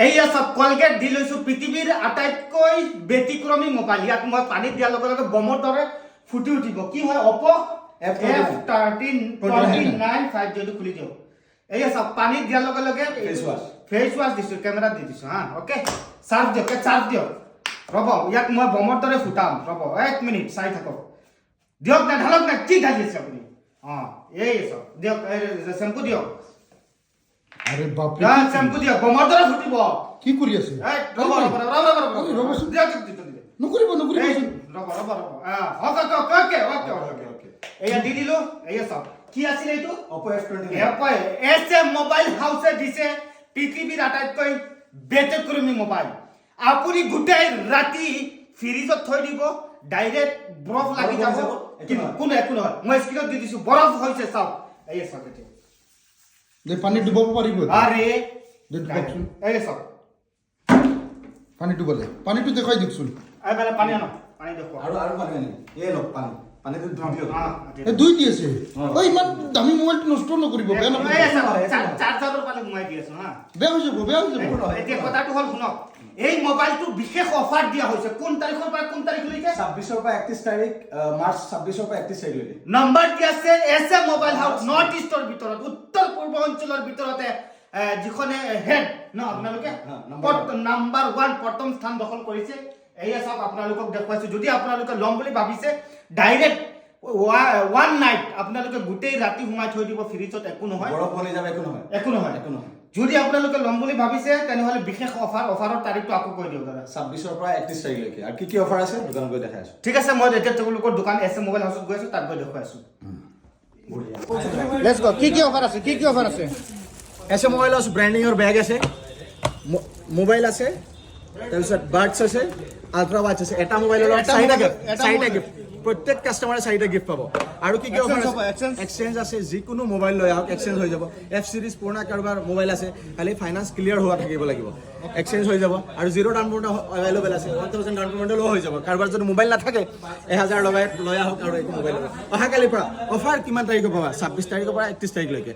এইয়া সব কলগেট দি লৈছো পৃথিৱীৰ আটাইতকৈ ব্যতিক্ৰমী মোবাইল ইয়াক মই পানীত দিয়াৰ লগে লগে বমৰ দৰে ফুটি উঠিব কি হয় Oppo F13 খুলি দিও এইয়া সব পানীত দিয়াৰ লগে লগে ফেস ওয়াশ দিছো ক্যামেৰা দি দিছো হা ওকে চাৰ্জ দিও ৰব ইয়াক মই বমৰ দৰে ফুটাম ৰব 1 মিনিট চাই থাকক দিয়ক না ঢালক না কি ঢালি আছে আপুনি এই সব দিয়ক শ্যাম্পু দিয়ক আরে বাপ রে শ্যাম্পু দিয়ক বমৰ দৰে ফুটিব কি কৰি আছে ৰব নকৰিব ৰব ওকে এয়া দি দিলো এয়া সব কি আছিল এইটো Oppo F20 এসে মোবাইল হাউসে দিছে পৃথিৱীৰ আটাইতকৈ ব্যতিক্ৰমী মোবাইল আপুনি গোটেই ৰাতি ফ্ৰিজত থৈ দিব ডাইৰেক্ট বৰফ লাগি যাব কোন মই স্ক্ৰীনত দি দিছো বৰফ হৈছে চাওক এই চাওক দে পানী ডুবাব পাৰিব আৰে দে ডুবাকচোন এই চাওক পানী ডুবালে পানীটো দেখাই দিকচোন এই বেলা পানী আনো পানী দেখো আৰু পানী আনি এই লক পানীটো ধুই এ দুই দি আছে ঐ ইমান দামী মোবাইলটো নষ্ট নকৰিব বেয়া নকৰিব চাৰ্জাৰৰ পালে ঘুমাই দি আছো হা বেয়া হৈ যাব এতিয়া কথাটো হ'ল শুনক এই মোবাইলটো বিশেষ অফাৰ দিয়া হৈছে কোন তাৰিখৰ পৰা কোন তাৰিখলৈকে 26 পৰা 31 তাৰিখ মাৰ্চ 26 পৰা 31 তাৰিখলৈকে নাম্বাৰ কি আছে এসে মোবাইল হাউস নৰ্থ ইষ্টৰ ভিতৰত উত্তৰ পূৰ্ব অঞ্চলৰ ভিতৰতে যিখনে হেড ন আপোনালোকে নাম্বাৰ 1 প্ৰথম স্থান দখল কৰিছে এইয়া সব আপোনালোকক দেখুৱাইছো যদি আপোনালোকে লম বুলি ভাবিছে ডাইৰেক্ট ওৱান নাইট আপোনালোকে গোটেই ৰাতি ঘুমাই থৈ দিব ফ্ৰিজত একো নহয় বৰফ বনি যাব একো নহয় যদি আপোনালোকে লম বুলি ভাবিছে তেনেহলে বিশেষ অফাৰৰ তাৰিখটো আকৌ কৈ দিও দাদা 26 পৰা 31 তাৰিখলৈকে আৰু কি অফাৰ আছে দোকানত গৈ দেখাই আছো ঠিক আছে মই এতিয়া তেওঁলোকৰ দোকান এসে মোবাইল হাউসত গৈ আছো তাত গৈ দেখুৱাই আছো লেটস গো কি অফাৰ আছে এসে মোবাইল আছে ব্ৰ্যান্ডিংৰ বেগ আছে মোবাইল আছে তাৰপিছত বাডছ আছে আল্ট্ৰা ওয়াচ আছে এটা মোবাইলৰ চাৰিটা গিফট প্ৰত্যেক কাস্টমাৰে চাৰিটা গিফট পাব আৰু কি অফাৰ আছে এক্সচেঞ্জ আছে যিকোনো মোবাইল লৈ আহক এক্সচেঞ্জ হৈ যাব এফ সিৰিজ পুৰণা কাৰোবাৰ মোবাইল আছে খালি ফাইনান্স ক্লিয়াৰ হোৱা থাকিব লাগিব এক্সচেঞ্জ হৈ যাব আৰু জিৰ' ডাউন পেমেণ্ট এভেইলেবল আছে 1000 ডাউন পেমেণ্ট লো হৈ যাব কাৰোবাৰ যদি মোবাইল নাথাকে 1000 লগাই লৈ আহক আৰু এইটো মোবাইল অহাকালিৰ পৰা অফাৰ কিমান তাৰিখৰ পৰা 26 তাৰিখৰ পৰা 31 তাৰিখলৈকে